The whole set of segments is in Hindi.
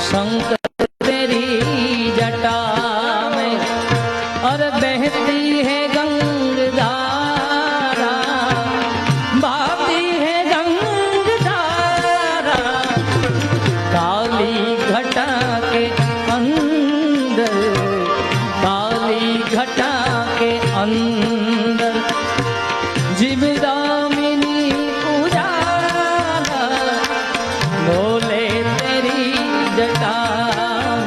शंकर तेरी जटा में और बहती है गंगधारा, बहती है गंगधारा काली घटा के अंदर, काली घटा के अंदर जीवदामिनी उजाला बोले तेरी जटा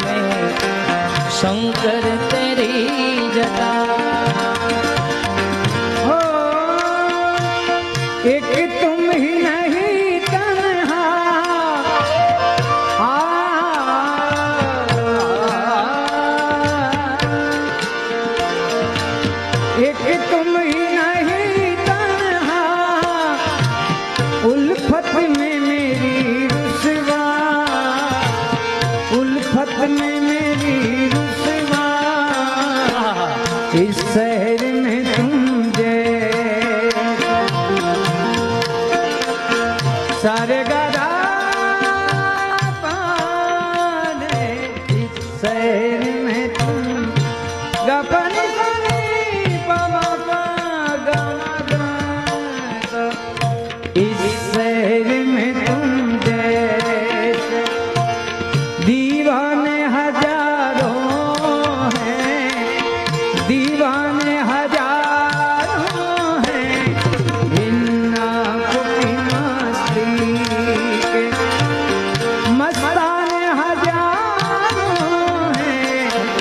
में, शंकर तेरी जटा। हो एक तुम ही नहीं तन्हा, एक तुम ही नहीं तन्हा, उल्फत में मेरी रुसवा, उल्फत में मेरी रुसवा, इस शहर में तुम जैसा सारे